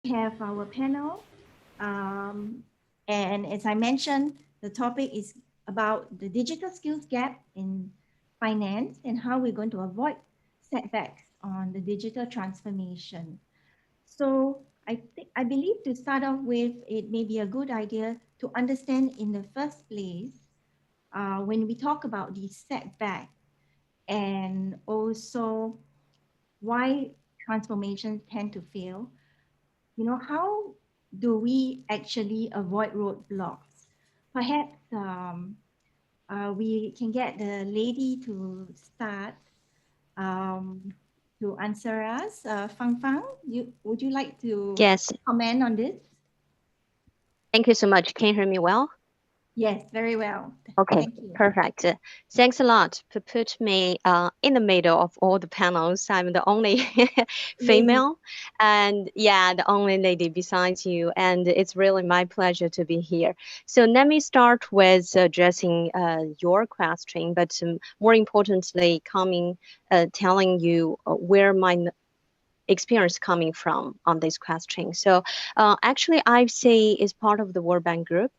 have our panel. And as I mentioned, the topic is about the digital skills gap in finance and how we're going to avoid setbacks on the digital transformation. So I believe to start off with, it may be a good idea to understand in the first place, when we talk about the setback and also why transformations tend to fail, how do we actually avoid roadblocks? Perhaps we can get the lady to start to answer us. Fangfang, would you like to Yes, comment on this? thank you so much. Can you hear me well? Yes, very well. Okay, Thank you. perfect. Thanks a lot for put me in the middle of all the panels. I'm the only Lady. female, and yeah, the only lady besides you. And it's really my pleasure to be here. So let me start with addressing your question, but more importantly, telling you where my experience coming from on this question. So actually, I say is part of the World Bank Group.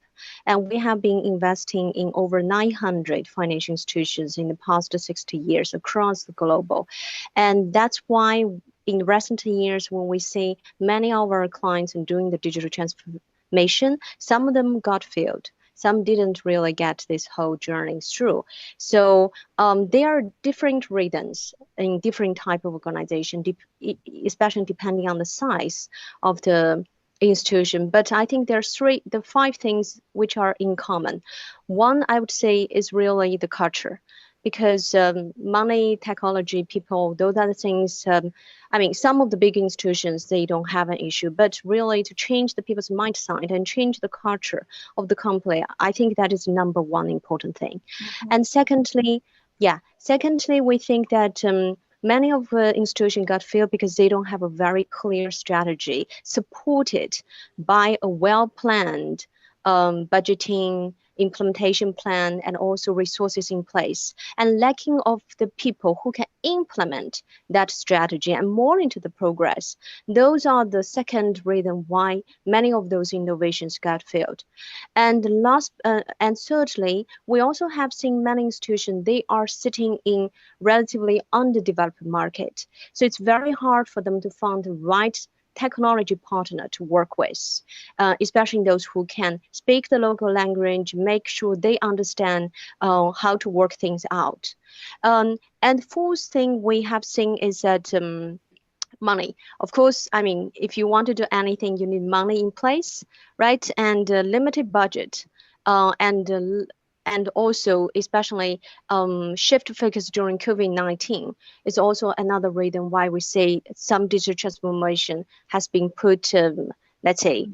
And we have been investing in over 900 financial institutions in the past 60 years across the global. And that's why in recent years, when we see many of our clients doing the digital transformation, some of them got failed. Some didn't really get this whole journey through. So there are different reasons in different type of organization, especially depending on the size of the institution. But I think there's the five things which are in common. One, I would say, is really the culture, because money, technology, people, those are the things. I mean, some of the big institutions, they don't have an issue, but really to change the people's mindset and change the culture of the company, I think that is number one important thing. And secondly, we think that many of the institutions got failed because they don't have a very clear strategy supported by a well-planned budgeting, implementation plan, and also resources in place, and lacking of the people who can implement that strategy and more into the progress. Those are the second reason why many of those innovations got failed. And thirdly, we also have seen many institutions, they are sitting in relatively underdeveloped market. So it's very hard for them to find the right technology partner to work with, especially those who can speak the local language, make sure they understand how to work things out. And fourth thing we have seen is that money. Of course, I mean, if you want to do anything, you need money in place, right? And limited budget, and also especially shift focus during COVID-19 is also another reason why we say some digital transformation has been put, let's say,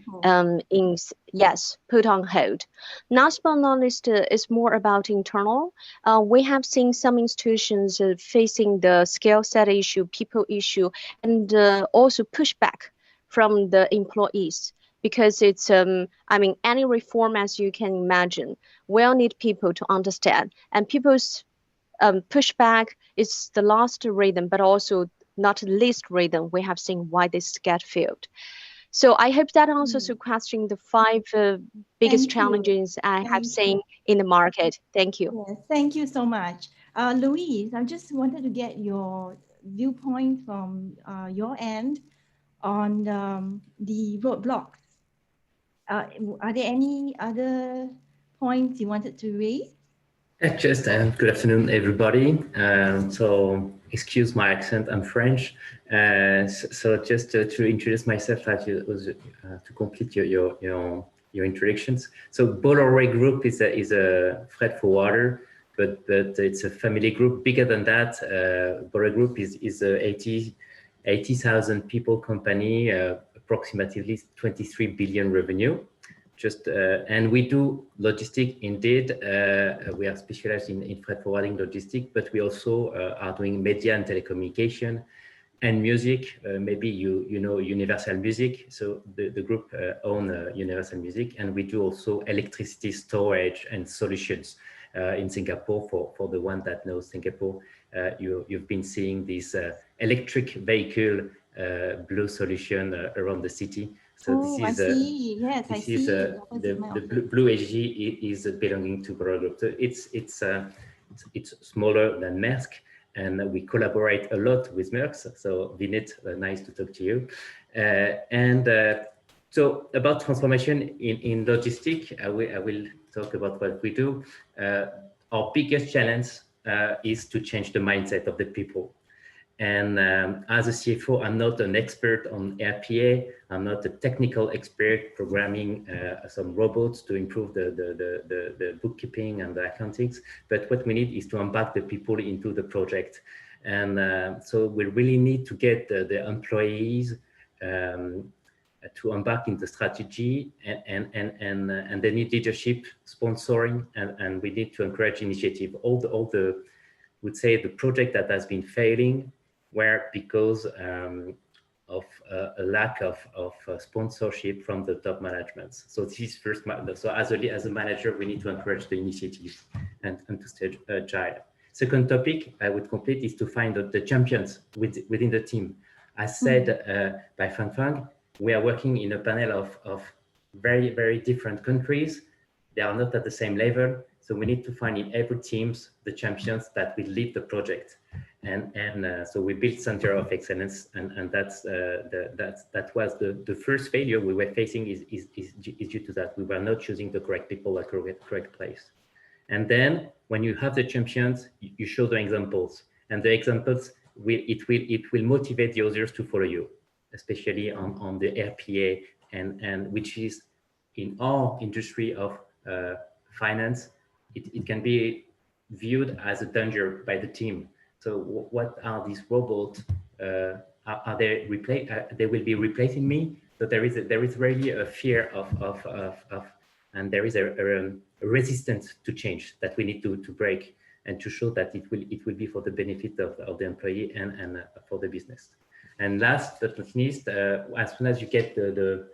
put on hold. Last but not least, is more about internal. We have seen some institutions facing the skill set issue, people issue, and also pushback from the employees, because it's I mean, any reform, as you can imagine, will need people to understand, and people's pushback is the last reason, but also not the least reason we have seen why this get failed. So I hope that answers your question, the five biggest challenges I have seen in the market. Thank you. Yes, thank you so much. Louise, I just wanted to get your viewpoint from your end on the roadblocks. Are there any other points you wanted to raise? Just good afternoon, everybody. So excuse my accent, I'm French. So just to introduce myself, to complete your introductions. So Bolloré Group is a freight forwarder, but it's a family group. Bigger than that, Bolloré Group is a 80,000 people company, approximately 23 billion revenue. And we do logistic indeed. We are specialized in freight forwarding logistic, but we also are doing media and telecommunication and music. Maybe you know Universal Music. So the group own Universal Music, and we do also electricity storage and solutions in Singapore. For the one that knows Singapore, you've been seeing these electric vehicle blue solution around the city. So Oh, I see. Yes, I see. Opposite my the office. blue HG is belonging to Moller Group. So it's smaller than Maersk, and we collaborate a lot with Maersk. So Vineet, nice to talk to you. So about transformation in logistics, I will talk about what we do. Our biggest challenge is to change the mindset of the people. And as a CFO, I'm not an expert on RPA. I'm not a technical expert programming some robots to improve the bookkeeping and the accountings. But what we need is to embark the people into the project. And so we really need to get the employees to embark in the strategy, and they need leadership, sponsoring, and we need to encourage initiative. All the would say the project that has been failing were because of a lack of sponsorship from the top management. So this is first. So as a manager, we need to encourage the initiative and to stay agile. Second topic I would complete is to find the champions within the team. As said by Fangfang, we are working in a panel of very, very different countries. They are not at the same level. So we need to find in every teams the champions that will lead the project. So we built Center of Excellence, and that was the first failure we were facing is due to that. We were not choosing the correct people at the correct place. And then when you have the champions, you show the examples, and the examples it will motivate the others to follow you, especially on the RPA and which is in our industry of finance, it can be viewed as a danger by the team. So what are these robots? Are they they will be replacing me? So there is really a fear of and there is a resistance to change that we need to break and to show that it will be for the benefit of the employee and for the business. And last but not least, as soon as you get a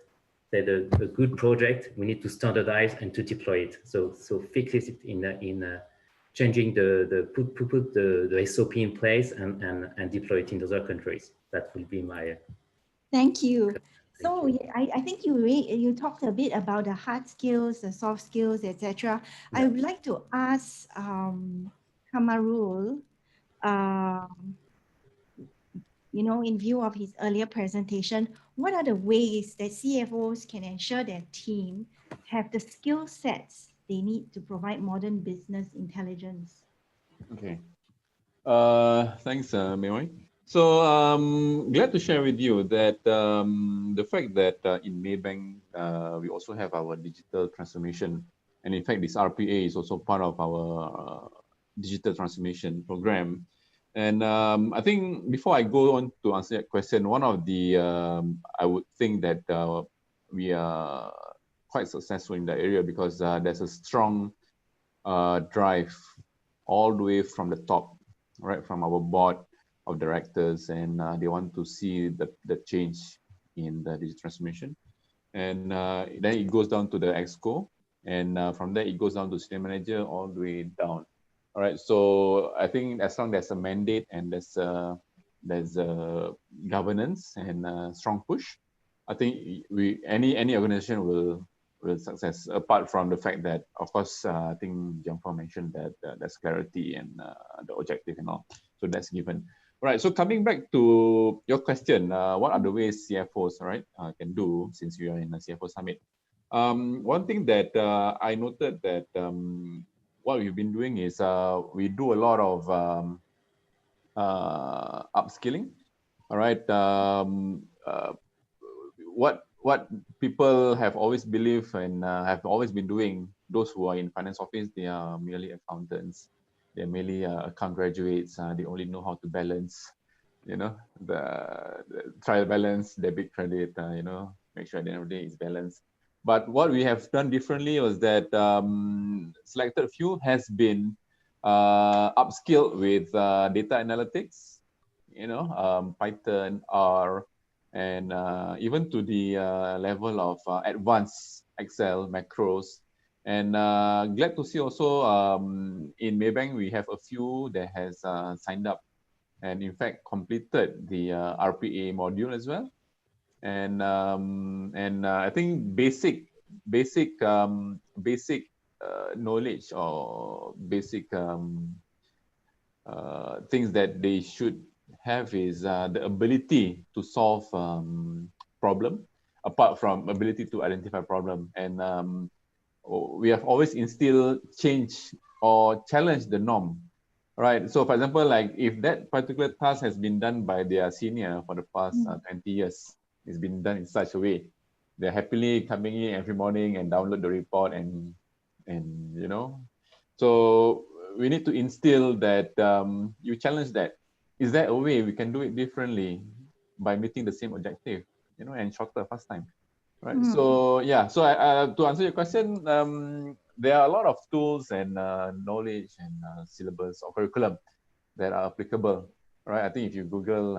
good project, we need to standardize and to deploy it. So fix it in changing put the SOP in place and deploy it in other countries. That will be my. Thank you. So I think you talked a bit about the hard skills, the soft skills, etc. Yeah. I would like to ask Kamarul, in view of his earlier presentation, what are the ways that CFOs can ensure their team have the skill sets they need to provide modern business intelligence? Okay. Thanks, Mei Wai. So glad to share with you that the fact that in Maybank, we also have our digital transformation. And in fact, this RPA is also part of our digital transformation program. And I think before I go on to answer that question, one of the, I would think that we are quite successful in that area because there's a strong drive all the way from the top, right, from our board of directors, and they want to see the change in the digital transformation. And then it goes down to the exco, and from there it goes down to senior manager all the way down. All right, so I think as long as there's a mandate and there's a governance and a strong push, I think any organization will success. Apart from the fact that, of course, I think Jiang mentioned that there's clarity and the objective and all, so that's given. All right, so coming back to your question, what are the ways CFOs, right, can do since we are in a CFO summit? One thing that I noted that what we've been doing is we do a lot of upskilling. All right, what people have always believed and have always been doing, those who are in finance office, they are merely accountants. They're merely account graduates. They only know how to balance, the trial balance, debit, credit, make sure at the end of the day it's balanced. But what we have done differently was that selected few has been upskilled with data analytics, Python, R, and even to the level of advanced Excel macros. And glad to see also in Maybank, we have a few that has signed up and in fact completed the RPA module as well. And I think basic knowledge or basic things that they should have is the ability to solve problem, apart from ability to identify problem. And we have always instilled change or challenge the norm, right? So for example, like if that particular task has been done by their senior for the past 20 years, it's been done in such a way, they're happily coming in every morning and download the report and you know, so we need to instill that you challenge that. Is there a way we can do it differently by meeting the same objective, you know, and shorter, fast time? Right. So yeah. So to answer your question, there are a lot of tools and knowledge and syllabus or curriculum that are applicable. Right. I think if you Google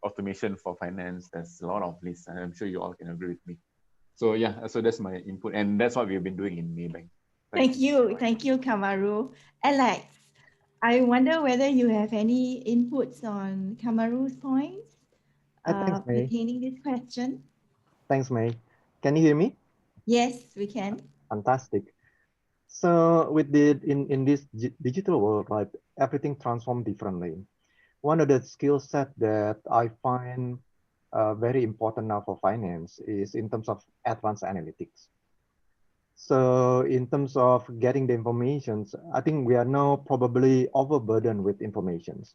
automation for finance, there's a lot of lists, and I'm sure you all can agree with me. So yeah. So that's my input, and that's what we've been doing in Maybank. Thank you, Kamaru. Alex, I wonder whether you have any inputs on Kamaru's points Thanks, May. pertaining this question. Thanks, May. Can you hear me? Yes, we can. Fantastic. So with the in this digital world, right, everything transformed differently. One of the skill set that I find very important now for finance is in terms of advanced analytics. So in terms of getting the information, I think we are now probably overburdened with informations.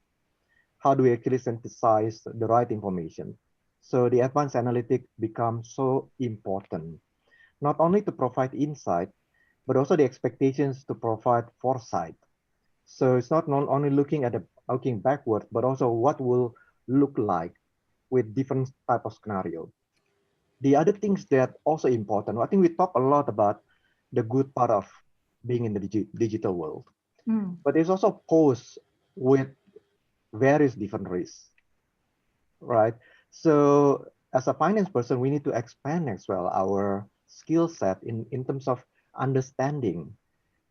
How do we actually synthesize the right information? So the advanced analytics becomes so important, not only to provide insight, but also the expectations to provide foresight. So it's not only looking backward, but also what will look like with different type of scenario. The other things that also important, I think we talk a lot about the good part of being in the digital world, but it's also posed with various different risks, right? So as a finance person, we need to expand as well our skill set in terms of understanding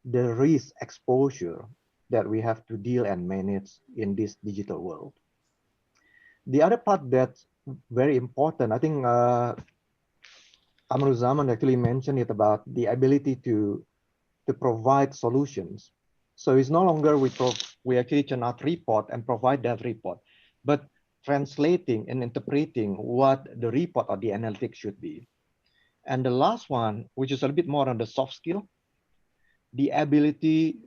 the risk exposure that we have to deal and manage in this digital world. The other part that's very important, I think Kamaruzaman actually mentioned it about the ability to provide solutions. So it's no longer we actually churn out report and provide that report, but translating and interpreting what the report or the analytics should be. And the last one, which is a little bit more on the soft skill, the ability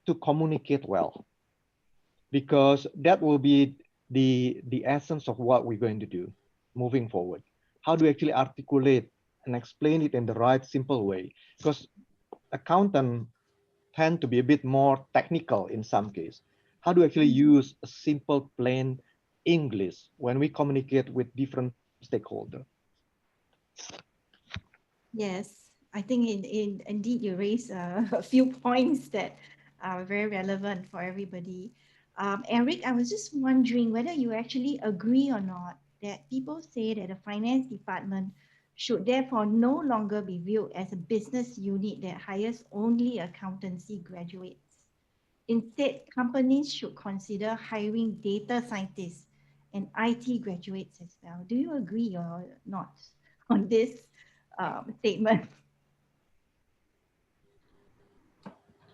to communicate well, because that will be the essence of what we're going to do moving forward. How do we actually articulate and explain it in the right, simple way? Because accountants tend to be a bit more technical in some case. How do we actually use a simple, plain English when we communicate with different stakeholders? Yes, I think indeed you raised a few points that are very relevant for everybody. Eric, I was just wondering whether you actually agree or not that people say that the finance department should therefore no longer be viewed as a business unit that hires only accountancy graduates. Instead, companies should consider hiring data scientists and IT graduates as well. Do you agree or not on this statement?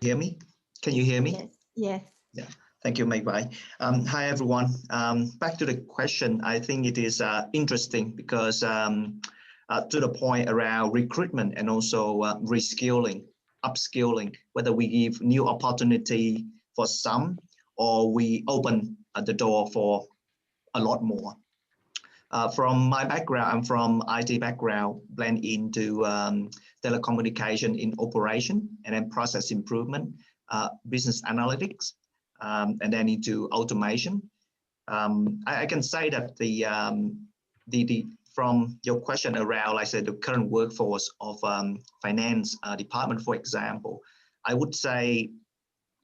Hear me? Can you hear me? Yes. Yes. Yeah. Thank you, Mei Wai. Hi, everyone. Back to the question. I think it is interesting because to the point around recruitment and also reskilling, upskilling, whether we give new opportunity for some or we open the door for a lot more. From my background, I'm from IT background, blend into telecommunication in operation and then process improvement, business analytics, and then into automation. I can say that from your question around, like I said, the current workforce of finance department, for example, I would say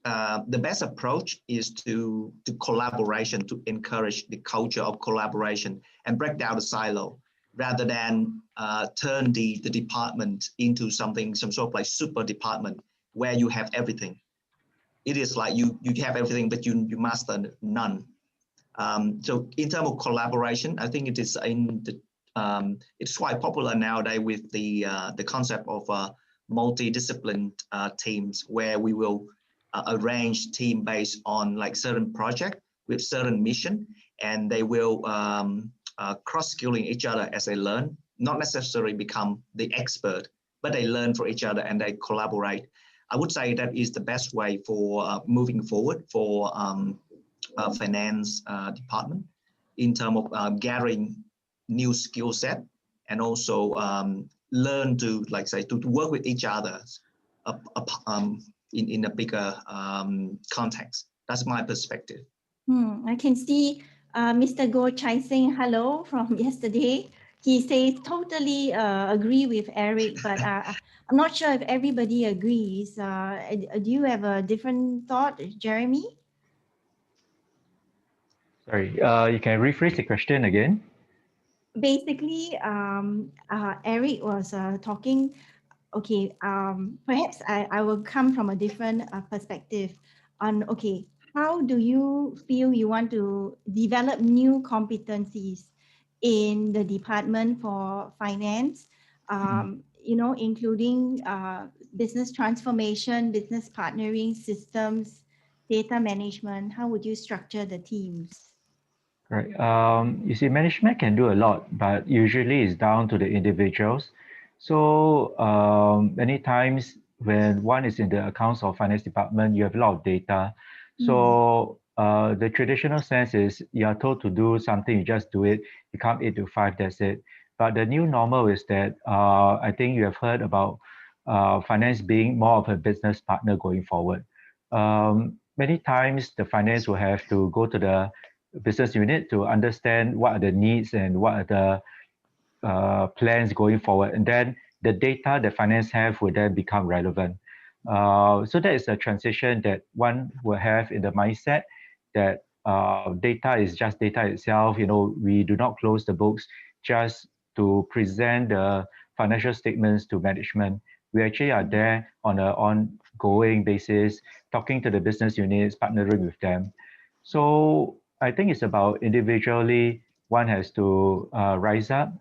the best approach is to collaboration, to encourage the culture of collaboration and break down the silo rather than turn the department into some sort of like super department where you have everything. it is like you have everything, but you master none. So in terms of collaboration, I think it is it's quite popular nowadays with the concept of multidisciplined teams, where we will arrange team based on like certain project with certain mission, and they will cross-skilling each other as they learn, not necessarily become the expert, but they learn from each other and they collaborate. I would say that is the best way for moving forward for finance department in terms of gathering new skill set, and also learn to, like say, to work with each other in a bigger context. That's my perspective. I can see Mr. Go Chai saying hello from yesterday. He says totally agree with Eric, but I'm not sure if everybody agrees. Do you have a different thought, Jeremy? Sorry, you can rephrase the question again. Basically, Eric was talking. Okay, perhaps I will come from a different perspective on, okay, how do you feel you want to develop new competencies in the Department for Finance, you know, including business transformation, business partnering, systems, data management? How would you structure the teams? Right. You see, management can do a lot, but usually it's down to the individuals. So many times when one is in the accounts or finance department, you have a lot of data. So the traditional sense is you are told to do something, you just do it. You come 8 to 5, that's it. But the new normal is that I think you have heard about finance being more of a business partner going forward. Many times the finance will have to go to the business unit to understand what are the needs and what are the plans going forward. And then the data that finance have will then become relevant. So that is a transition that one will have in the mindset that data is just data itself. You know, we do not close the books just to present the financial statements to management. We actually are there on an ongoing basis, talking to the business units, partnering with them. So I think it's about individually, one has to rise up,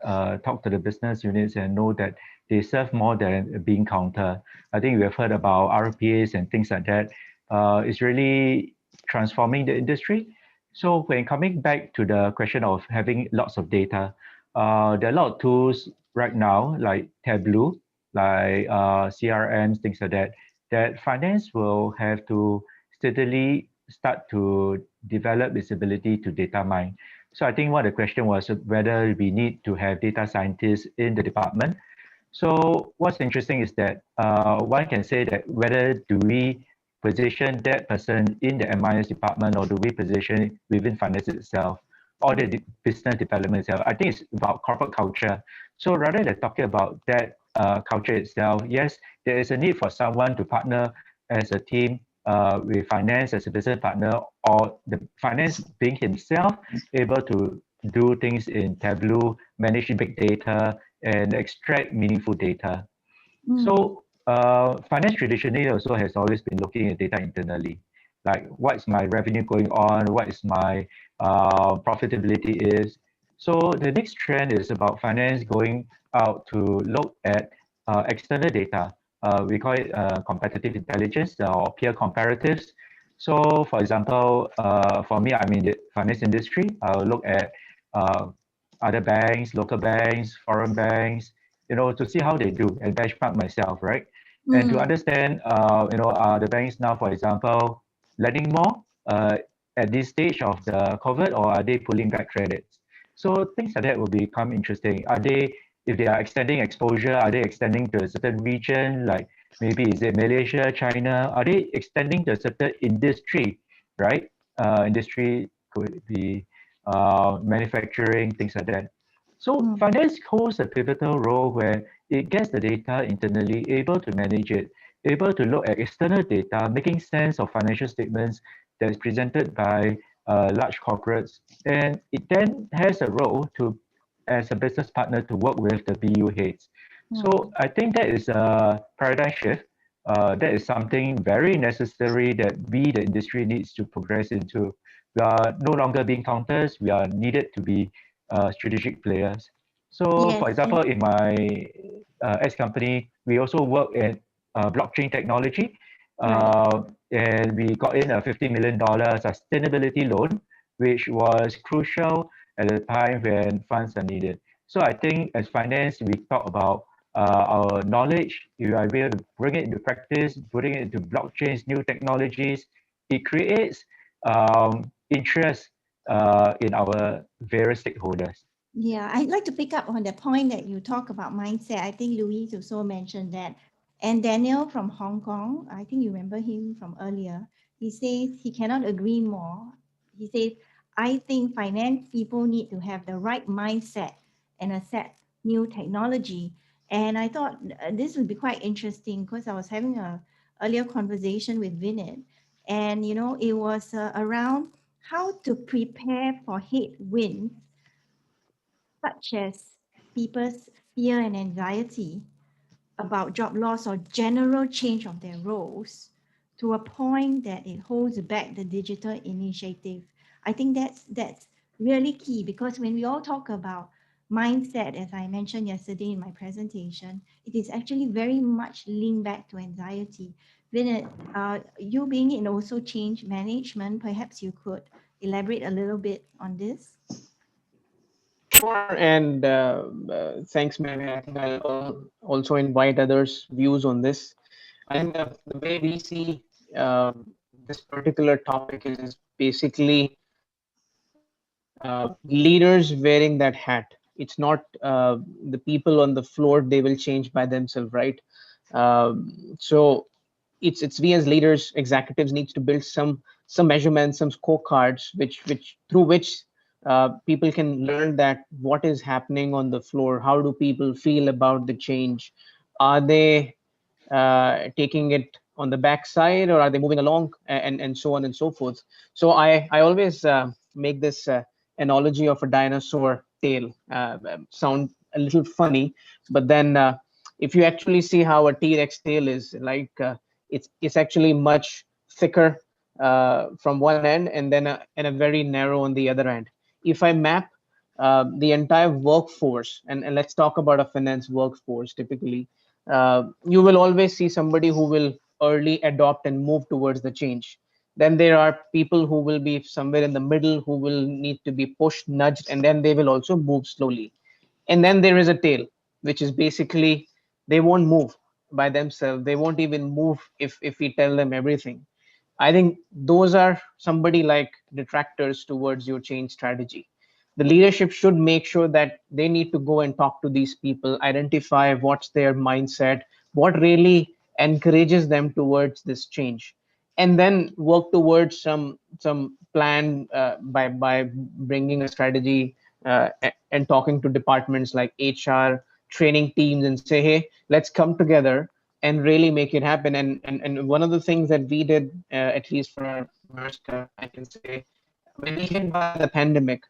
talk to the business units and know that they serve more than being counter. I think we have heard about RPAs and things like that. It's really transforming the industry. So when coming back to the question of having lots of data, there are a lot of tools right now, like Tableau, like CRMs, things like that, that finance will have to steadily start to develop its ability to data mine. So I think what the question was whether we need to have data scientists in the department. So what's interesting is that one can say that whether do we position that person in the MIS department or do we position it within finance itself or the business development itself. I think it's about corporate culture. So rather than talking about that culture itself, yes, there is a need for someone to partner as a team with finance as a business partner, or the finance being himself able to do things in Tableau, manage big data, and extract meaningful data. So finance traditionally also has always been looking at data internally, like what's my revenue going on, what is my profitability is. So the next trend is about finance going out to look at external data. We call it competitive intelligence or peer comparatives. So for example, for me, I'm in the finance industry. I'll look at other banks, local banks, foreign banks, you know, to see how they do and benchmark myself, right? And to understand, you know, are the banks now, for example, lending more at this stage of the COVID, or are they pulling back credits? So things like that will become interesting. Are they, if they are extending exposure, are they extending to a certain region, like maybe is it Malaysia, China? Are they extending to a certain industry, right? Industry could be manufacturing, things like that. So finance holds a pivotal role where it gets the data internally, able to manage it, able to look at external data, making sense of financial statements that is presented by large corporates. And it then has a role to, as a business partner, to work with the BU heads. So I think that is a paradigm shift. that is something very necessary that we, the industry, needs to progress into. We are no longer being counters. We are needed to be strategic players. So, Yes, for example, in my ex-company, we also work in blockchain technology. right. And we got in a $50 million sustainability loan, which was crucial at the time when funds are needed. So I think as finance, we talk about our knowledge. If you are able to bring it into practice, putting it into blockchains, new technologies, it creates interest in our various stakeholders. Yeah, I'd like to pick up on the point that you talk about mindset. I think Louise also mentioned that. And Daniel from Hong Kong, I think you remember him from earlier. He says he cannot agree more. He says, I think finance people need to have the right mindset and accept new technology. And I thought this would be quite interesting because I was having a earlier conversation with Vineet. And, you know, it was around how to prepare for headwinds such as people's fear and anxiety about job loss or general change of their roles to a point that it holds back the digital initiative. I think that's really key because when we all talk about mindset, as I mentioned yesterday in my presentation, it is actually very much linked back to anxiety. Vinit, you being in also change management, perhaps you could elaborate a little bit on this. Sure, and thanks, Mary. I think I'll also invite others' views on this. I think the way we see this particular topic is basically leaders wearing that hat. It's not the people on the floor; they will change by themselves, right? So it's we as leaders, executives needs to build some measurements, some scorecards, which through which people can learn that what is happening on the floor. How do people feel about the change? Are they taking it on the backside, or are they moving along, and so on and so forth? So I always make this analogy of a dinosaur tail. Sound a little funny, but then if you actually see how a T-Rex tail is like, it's actually much thicker from one end, and then and a very narrow on the other end. If I map the entire workforce, and let's talk about a finance workforce typically, you will always see somebody who will early adopt and move towards the change. Then there are people who will be somewhere in the middle who will need to be pushed, nudged, and then they will also move slowly. And then there is a tail, which is basically they won't move by themselves. They won't even move if we tell them everything. I think those are somebody like detractors towards your change strategy. The leadership should make sure that they need to go and talk to these people, identify what's their mindset, what really encourages them towards this change, and then work towards some plan by bringing a strategy and talking to departments like HR, training teams, and say, hey, let's come together and really make it happen. And one of the things that we did, at least for Maersk, I can say, when we hit by the pandemic,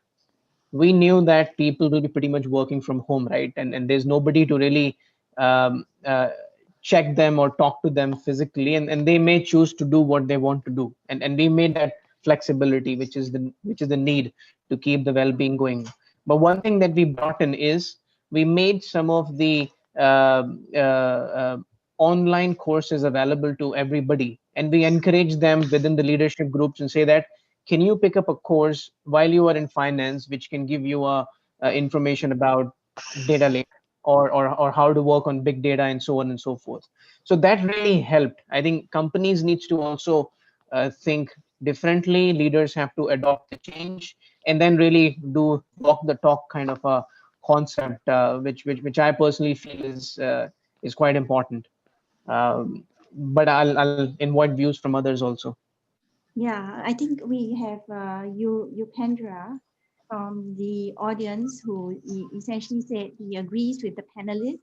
we knew that people will be pretty much working from home, right? And there's nobody to really check them or talk to them physically, and they may choose to do what they want to do. And we made that flexibility, which is the need to keep the well-being going. But one thing that we brought in is we made some of the online courses available to everybody, and we encourage them within the leadership groups and say that, can you pick up a course while you are in finance which can give you information about data lake, or how to work on big data, and so on and so forth. So that really helped. I think companies needs to also think differently. Leaders have to adopt the change and then really do walk the talk kind of a concept, which I personally feel is quite important. But I'll invite views from others also. Yeah, I think we have Yupendra from the audience who essentially said he agrees with the panelists.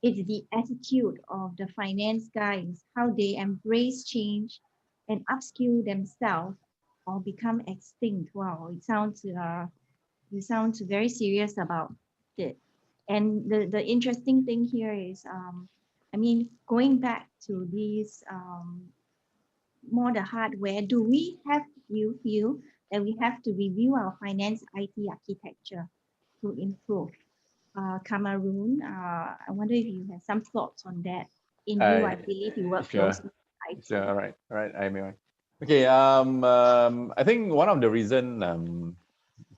It's the attitude of the finance guys, how they embrace change and upskill themselves or become extinct. Wow, it sounds very serious about it. And the interesting thing here is I mean, going back to these more the hardware, do we have, you feel that we have to review our finance IT architecture to improve? Cameroon, I wonder if you have some thoughts on that. In view, I believe you work Sure. closely with IT. Sure. All right. All right. Okay. I think one of the reason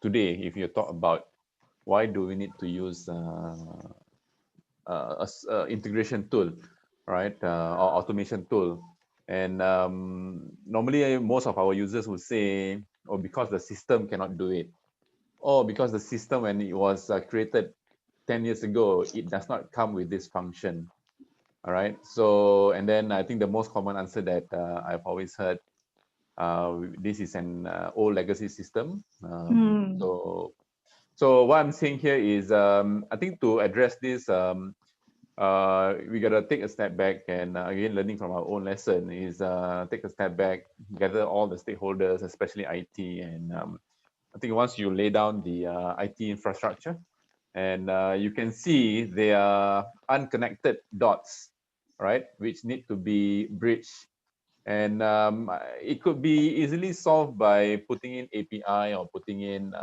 today, if you talk about why do we need to use integration tool, right, or automation tool, and normally most of our users will say, oh, because the system cannot do it, or because the system when it was created 10 years ago, it does not come with this function. All right. So, and then I think the most common answer that I've always heard, this is an old legacy system. So what I'm saying here is, I think to address this, we gotta take a step back and again, learning from our own lesson is take a step back, gather all the stakeholders, especially IT, and I think once you lay down the IT infrastructure, and you can see there are unconnected dots, right, which need to be bridged. And it could be easily solved by putting in API or putting in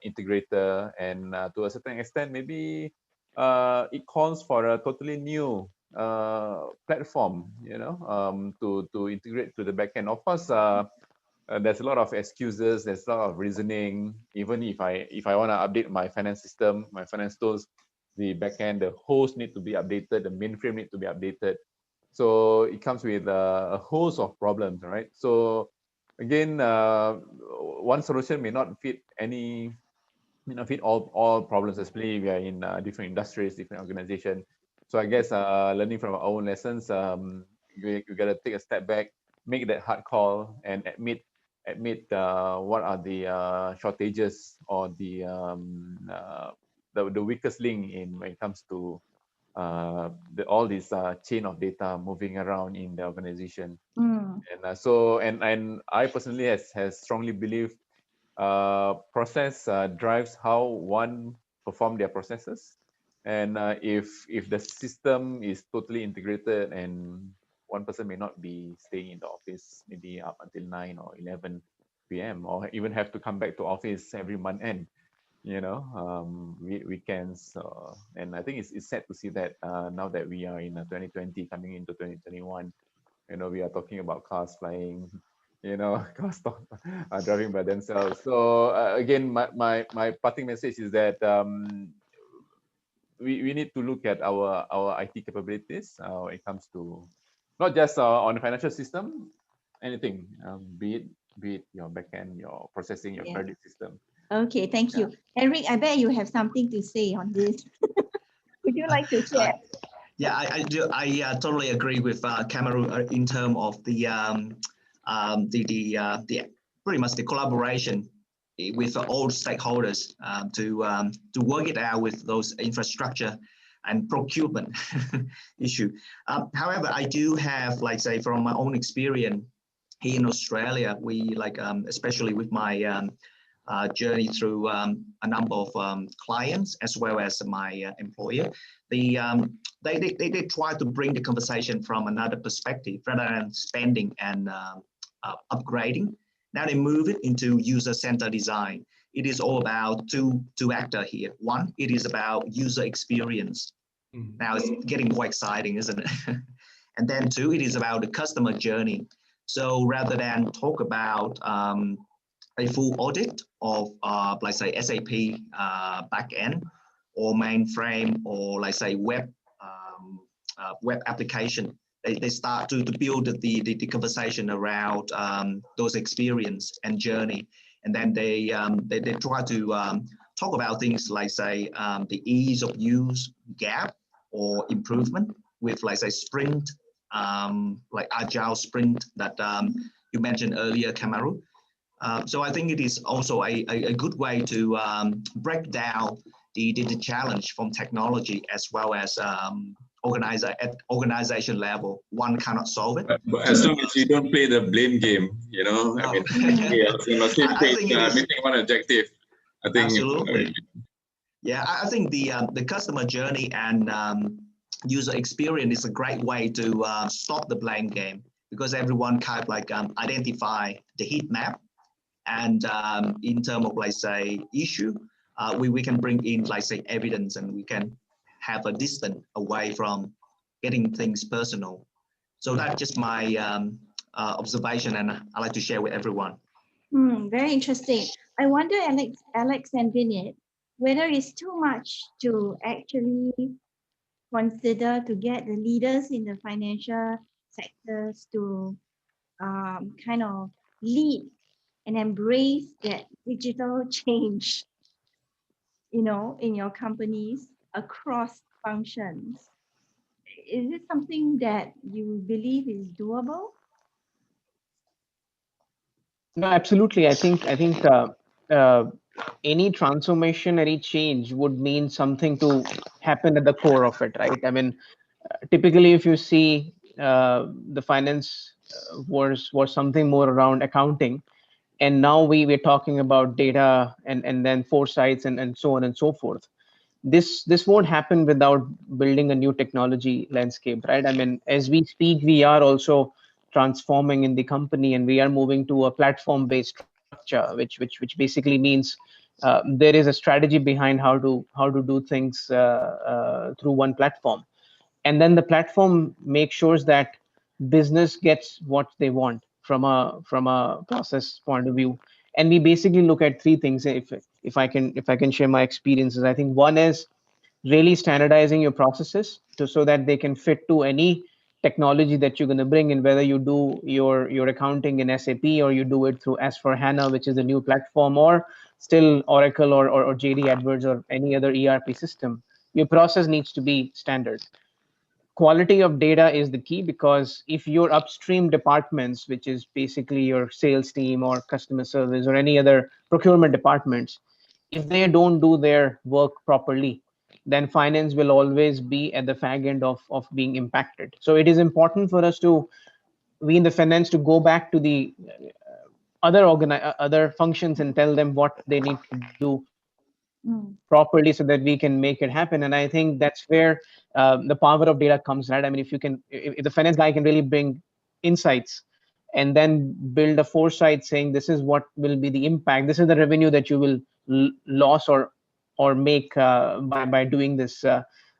integrator, and to a certain extent, maybe it calls for a totally new platform, to integrate to the backend. Of course, there's a lot of excuses, there's a lot of reasoning. Even if I want to update my finance system, my finance tools, the backend, the host need to be updated, the mainframe need to be updated. So it comes with a host of problems, right? So again, one solution may not fit all problems, especially we are in different industries, different organizations. So I guess learning from our own lessons, we got to take a step back, make that hard call, and admit what are the shortages or the weakest link in when it comes to all this chain of data moving around in the organization. And so I personally has strongly believe process drives how one perform their processes. And if the system is totally integrated and one person may not be staying in the office maybe up until 9 or 11 p.m. or even have to come back to office every month end, weekends. And I think it's sad to see that now that we are in 2020 coming into 2021, we are talking about cars flying, cars driving by themselves. So again, my parting message is that we need to look at our IT capabilities when it comes to not just on the financial system, anything, be it your backend, your processing, your credit system. Okay, thank you. Eric, I bet you have something to say on this. Would you like to share? Yeah, I do. I totally agree with Cameroon in terms of the pretty much the collaboration with all stakeholders to work it out with those infrastructure and procurement issue. However, I do have, like, say, from my own experience here in Australia, we especially with my journey through a number of clients as well as my employer, they try to bring the conversation from another perspective rather than spending and upgrading. Now they move it into user-centered design. It is all about two actors here. One, it is about user experience. Now it's getting more exciting, isn't it? And then two, it is about the customer journey. So rather than talk about a full audit of, let's say, SAP backend or mainframe or, let's say, web application, they start to build the conversation around those experience and journey, and then they try to talk about things like, say, the ease of use gap or improvement with, like, say, sprint, like agile sprint that you mentioned earlier, Kamaru. So I think it is also a good way to break down the challenge from technology as well as at organization level. One cannot solve it. But as long as you don't play the blame game, No. I mean, we are on the same page, meeting one objective. I think absolutely. Yeah, I think the customer journey and user experience is a great way to stop the blame game, because everyone kind of like identify the heat map, and in terms of like say issue, we can bring in like say evidence, and we can have a distance away from getting things personal. So that's just my observation, and I like to share with everyone. Very interesting. I wonder, Alex and Vineet, whether it's too much to actually consider to get the leaders in the financial sectors to kind of lead and embrace that digital change, in your companies across functions. Is it something that you believe is doable? No, absolutely. I think uh, any transformation, any change would mean something to happen at the core of it, right? I mean, typically, if you see the finance was something more around accounting, and now we're talking about data and then foresights and so on and so forth. This won't happen without building a new technology landscape, right? I mean, as we speak, we are also transforming in the company, and we are moving to a platform based structure, which basically means there is a strategy behind how to do things through one platform, and then the platform makes sure that business gets what they want from a process point of view. And we basically look at three things. If I can share my experiences, I think one is really standardizing your processes so that they can fit to any technology that you're going to bring in, whether you do your accounting in SAP, or you do it through S4HANA, which is a new platform, or still Oracle or JD Edwards or any other ERP system. Your process needs to be standard. Quality of data is the key, because if your upstream departments, which is basically your sales team or customer service or any other procurement departments, if they don't do their work properly, then finance will always be at the fag end of being impacted. So it is important for us to, we in the finance, to go back to the other functions and tell them what they need to do Mm, properly so that we can make it happen. And I think that's where the power of data comes, right? I mean, if the finance guy can really bring insights and then build a foresight saying this is what will be the impact, this is the revenue that you will lose or make by doing this.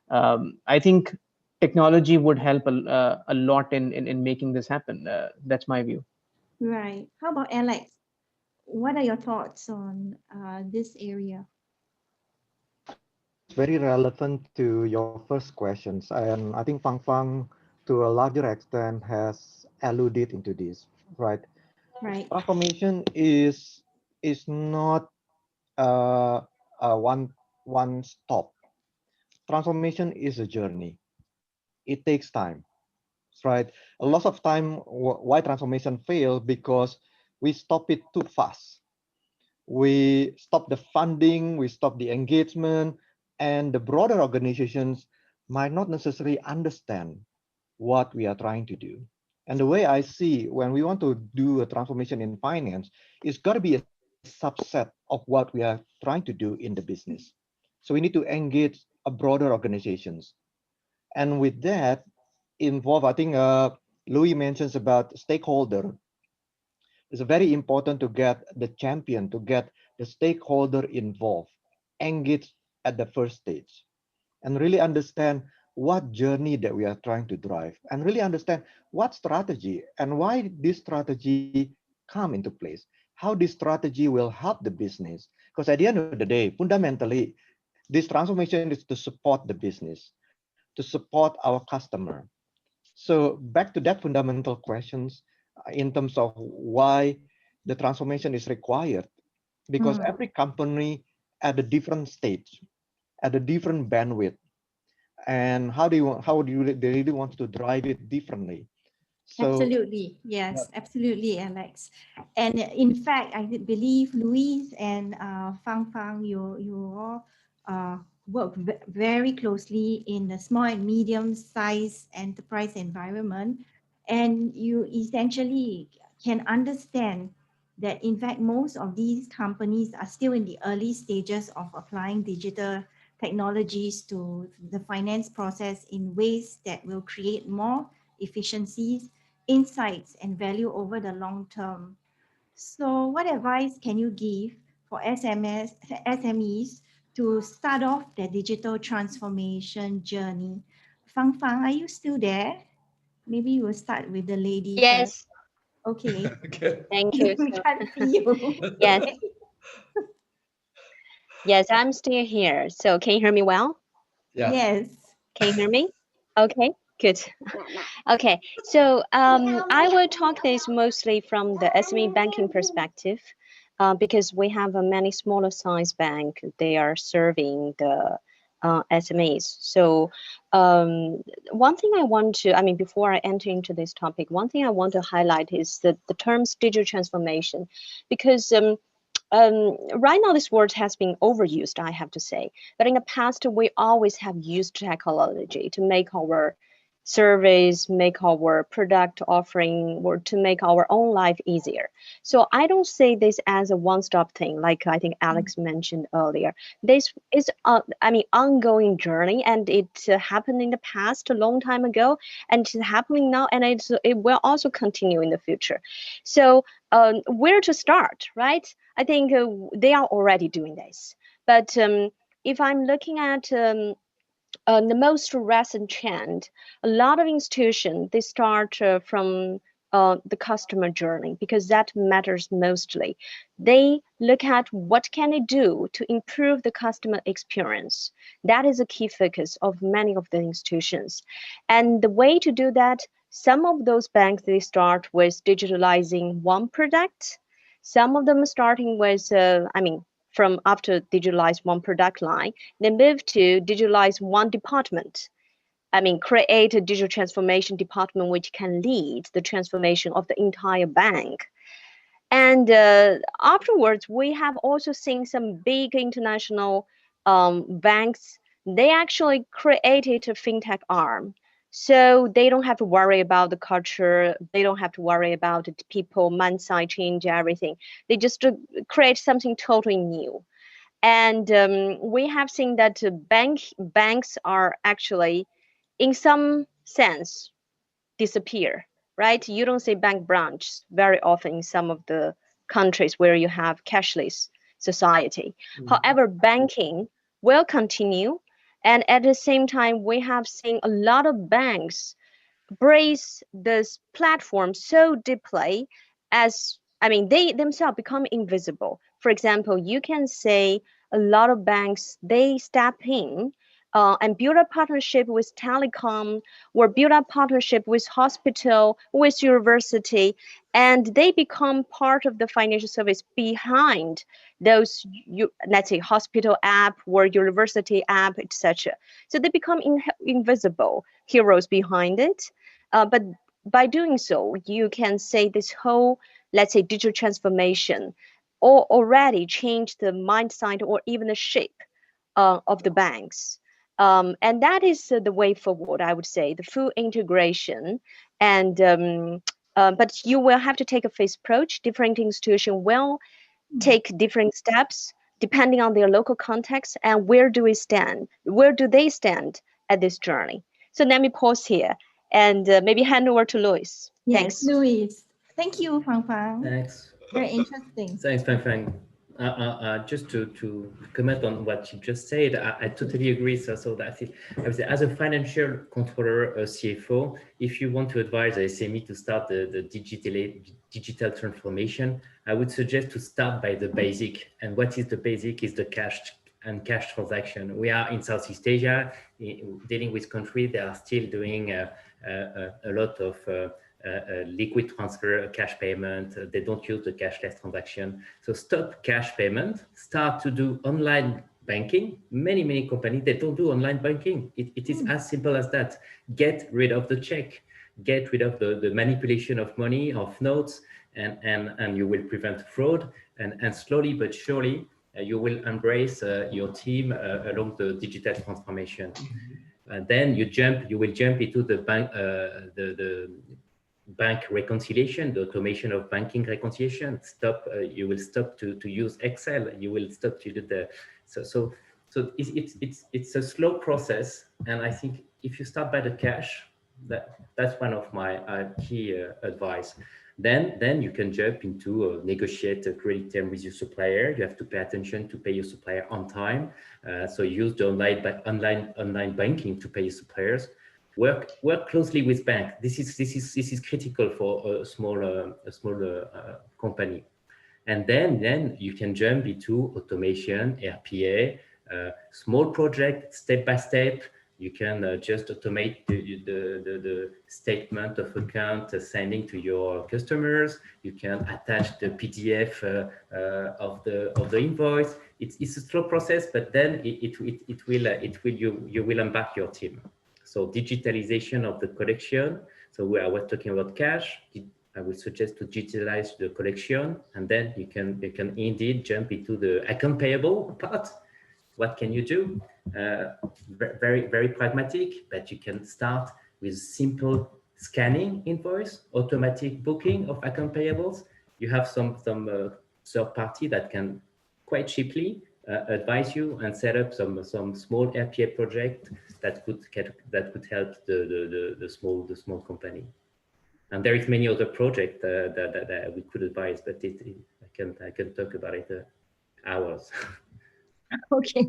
I think technology would help a lot in making this happen. That's my view. right. How about Alex? What are your thoughts on this area? It's very relevant to your first questions, and I think Fangfang, to a larger extent, has alluded into this, right? Right. Transformation is not one stop. Transformation is a journey. It takes time, right? A lot of time, why transformation fail, because we stop it too fast. We stop the funding, we stop the engagement, and the broader organizations might not necessarily understand what we are trying to do. And the way I see, when we want to do a transformation in finance, it's got to be a subset of what we are trying to do in the business. So we need to engage a broader organizations. And with that involve, I think Louis mentions about stakeholder. It's very important to get the champion, to get the stakeholder involved, engage at the first stage, and really understand what journey that we are trying to drive, and really understand what strategy and why this strategy come into place, how this strategy will help the business. Because at the end of the day, fundamentally, this transformation is to support the business, to support our customer. So back to that fundamental questions in terms of why the transformation is required, because Mm, every company at a different stage, at a different bandwidth, and they really want to drive it differently. So absolutely. Yes, absolutely, Alex. And in fact, I believe Louise and Fang, you all work very closely in the small and medium size enterprise environment, and you essentially can understand that in fact most of these companies are still in the early stages of applying digital technologies to the finance process in ways that will create more efficiencies, insights, and value over the long term. So what advice can you give for SMEs to start off their digital transformation journey? Fangfang, are you still there? Maybe we'll start with the lady first. Yes, Okay. Okay. thank you. We So, can't see you. yes, yes, I'm still here. So can you hear me well? Yeah. Yes. Can you hear me? Okay, good. Okay, so I will talk this mostly from the SME banking perspective, because we have a many smaller size bank. They are serving the SMEs. So one thing I want to, I mean, before I enter into this topic, one thing I want to highlight is the terms digital transformation, because right now this word has been overused, I have to say. But in the past, we always have used technology to make our surveys, make our product offering, or to make our own life easier. So I don't say this as a one-stop thing, like I think Alex mentioned earlier. This is, I mean, ongoing journey, and it happened in the past a long time ago, and it's happening now, and it will also continue in the future. So where to start, right? I think they are already doing this. But if I'm looking at the most recent trend, a lot of institutions, they start from the customer journey, because that matters mostly. They look at what can they do to improve the customer experience. That is a key focus of many of the institutions. And the way to do that, some of those banks, they start with digitalizing one product. Some of them starting with, from after digitalize one product line, they move to digitalize one department. I mean, create a digital transformation department which can lead the transformation of the entire bank. And afterwards, we have also seen some big international banks. They actually created a fintech arm. So they don't have to worry about the culture. They don't have to worry about the people, mindset change, everything. They just create something totally new. And we have seen that banks are actually, in some sense, disappear, right? You don't see bank branch very often in some of the countries where you have cashless society. However, banking will continue. And at the same time, we have seen a lot of banks embrace this platform so deeply, as I mean, they themselves become invisible. For example, you can say a lot of banks, they step in and build a partnership with telecom, or build a partnership with hospital, with university, and they become part of the financial service behind those, let's say, hospital app or university app, etc. So they become invisible heroes behind it. But by doing so, you can say this whole, let's say, digital transformation or already changed the mindset or even the shape of the banks. And that is the way forward, I would say, the full integration. And but you will have to take a phased approach. Different institutions will take different steps depending on their local context and where do they stand at this journey. So let me pause here and maybe hand over to Louis. Yes, Thanks. Louis. Thank you, Fangfang. Thanks. Very interesting. Thanks, Fangfang. Just to comment on what you just said, I totally agree. So that I would say, as a financial controller, a CFO, if you want to advise a SME to start the digital transformation, I would suggest to start by the basic. And what is the basic is the cash transaction. We are in Southeast Asia, dealing with countries that are still doing a lot of liquid transfer, cash payment. They don't use the cashless transaction. So stop cash payment, start to do online banking. Many companies, they don't do online banking. It is as simple as that. Get rid of the check, get rid of the manipulation of money, of notes, and you will prevent fraud. And slowly but surely, you will embrace your team along the digital transformation. And then you will jump into the bank, the bank reconciliation, the automation of banking reconciliation. You will stop to use Excel. You will stop to do the so So it's a slow process, and I think if you start by the cash, that's one of my key advice. Then you can jump into negotiate a credit term with your supplier. You have to pay attention to pay your supplier on time. So use the online banking to pay your suppliers. Work closely with bank. This is critical for a small company. And then you can jump into automation, RPA, small project, step by step. You can just automate the statement of account sending to your customers. You can attach the PDF of the invoice. It's a slow process, but then you will embark your team. So digitalization of the collection. So I was talking about cash. I would suggest to digitalize the collection, and then you can indeed jump into the account payable part. What can you do? Very pragmatic, but you can start with simple scanning invoice, automatic booking of account payables. You have some third party that can quite cheaply advise you and set up some small RPA project that could help the small company. And there is many other projects that we could advise, but I can talk about it hours. Okay,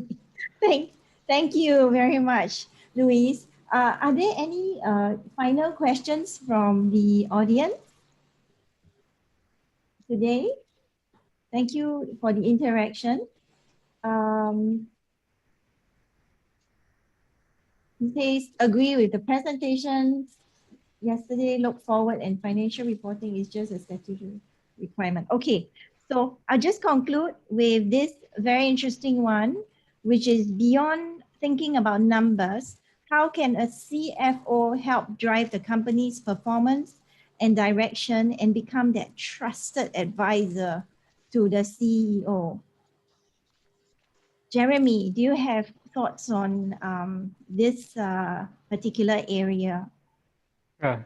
thank you very much, Louise. Are there any final questions from the audience today? Thank you for the interaction. He says, agree with the presentations yesterday, look forward, and financial reporting is just a statutory requirement. Okay, so I'll just conclude with this very interesting one, which is beyond thinking about numbers, how can a CFO help drive the company's performance and direction and become that trusted advisor to the CEO? Jeremy, do you have thoughts on this particular area? Yeah,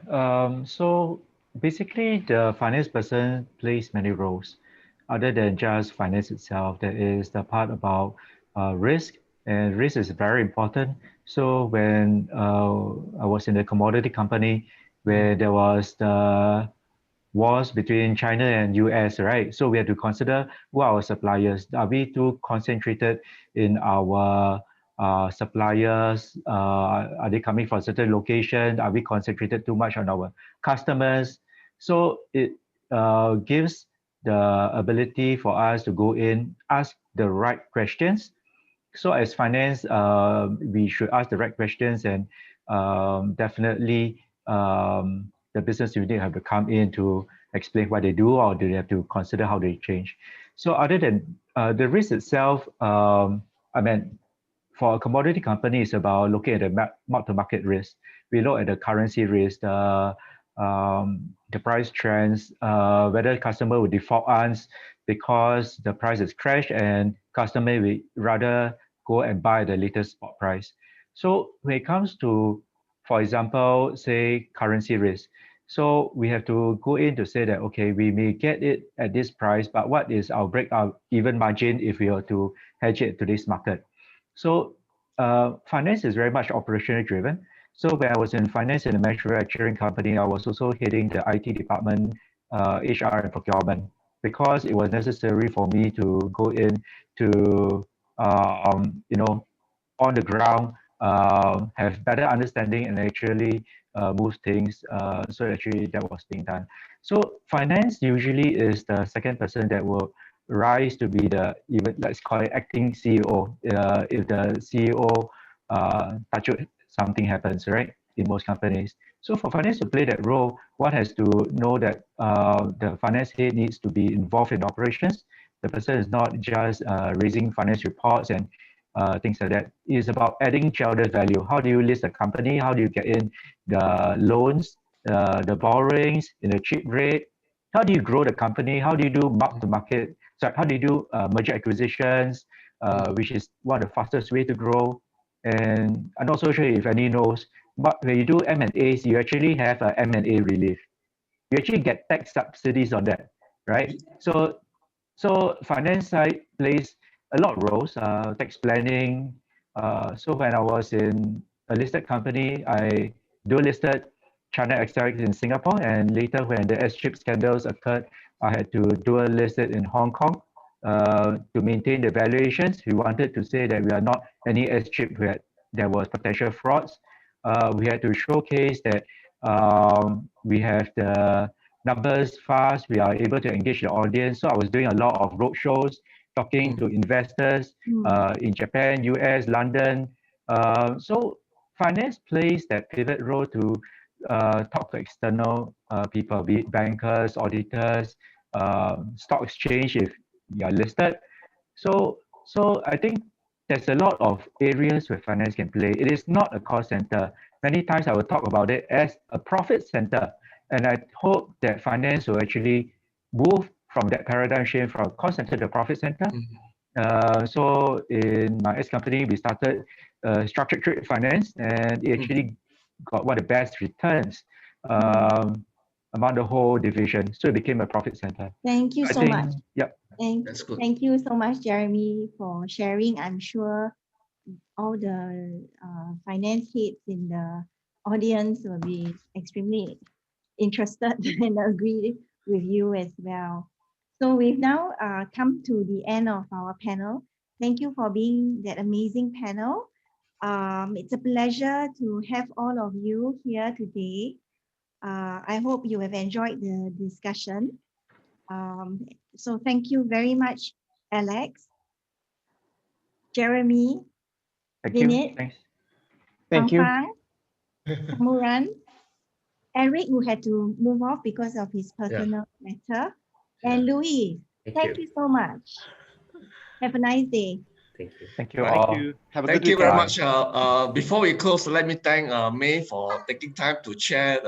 so basically the finance person plays many roles other than just finance itself. There is the part about risk, and risk is very important. So when I was in a commodity company where there was the wars between China and US, right? So we have to consider who are our suppliers. Are we too concentrated in our suppliers? Are they coming from a certain location? Are we concentrated too much on our customers? So it gives the ability for us to go in, ask the right questions. So as finance, we should ask the right questions, and definitely the business unit have to come in to explain what they do, or do they have to consider how they change. So other than the risk itself, I mean, for a commodity company, it's about looking at the mark-to-market risk. We look at the currency risk, the price trends, whether customer will default us because the price has crashed and customer will rather go and buy the latest spot price. So when it comes to, for example, say currency risk, so we have to go in to say that, okay, we may get it at this price, but what is our breakout even margin if we are to hedge it to this market? So finance is very much operationally driven. So when I was in finance in a manufacturing company, I was also heading the IT department, HR and procurement, because it was necessary for me to go in to, on the ground, have better understanding and actually move things. So actually that was being done. So finance usually is the second person that will rise to be the, even let's call it acting CEO. If the CEO touch wood, something happens, right? In most companies. So for finance to play that role, one has to know that the finance head needs to be involved in operations. The person is not just raising finance reports and things like that. It's about adding shareholder value. How do you list a company? How do you get in the loans, the borrowings in a cheap rate? How do you grow the company? How do you do mark-to-market? Sorry, how do you do merger acquisitions, which is one of the fastest way to grow? And I'm not so sure if any knows, but when you do M&As, you actually have a M&A relief. You actually get tax subsidies on that, right? So finance side plays a lot of roles, tax planning. So when I was in a listed company, I dual listed China XRX in Singapore, and later when the S-chip scandals occurred, I had to dual list it in Hong Kong to maintain the valuations. We wanted to say that we are not any S-chip where there was potential frauds. We had to showcase that we have the numbers fast, we are able to engage the audience. So I was doing a lot of road shows, talking to investors in Japan, US, London. So finance plays that pivot role to talk to external people, be it bankers, auditors, stock exchange if you are listed. So I think there's a lot of areas where finance can play. It is not a cost center. Many times I will talk about it as a profit center. And I hope that finance will actually move from that paradigm shift from cost center to profit center. So in my ex-company, we started structured trade finance, and it actually got one of the best returns among the whole division. So it became a profit center. Thank you so much. Yep. That's good. Thank you so much, Jeremy, for sharing. I'm sure all the finance heads in the audience will be extremely interested and agree with you as well. So we've now come to the end of our panel. Thank you for being that amazing panel. It's a pleasure to have all of you here today. I hope you have enjoyed the discussion. So thank you very much, Alex, Jeremy, Thank you. Vineet, Thanks. Thank you. Fangfang, Kamuran, Eric, who had to move off because of his personal matter, and Louis. Thank you so much. Have a nice day. Thank you. Thank you all. Have a Thank good you very weekend. much. Before we close, let me thank Mei for taking time to chair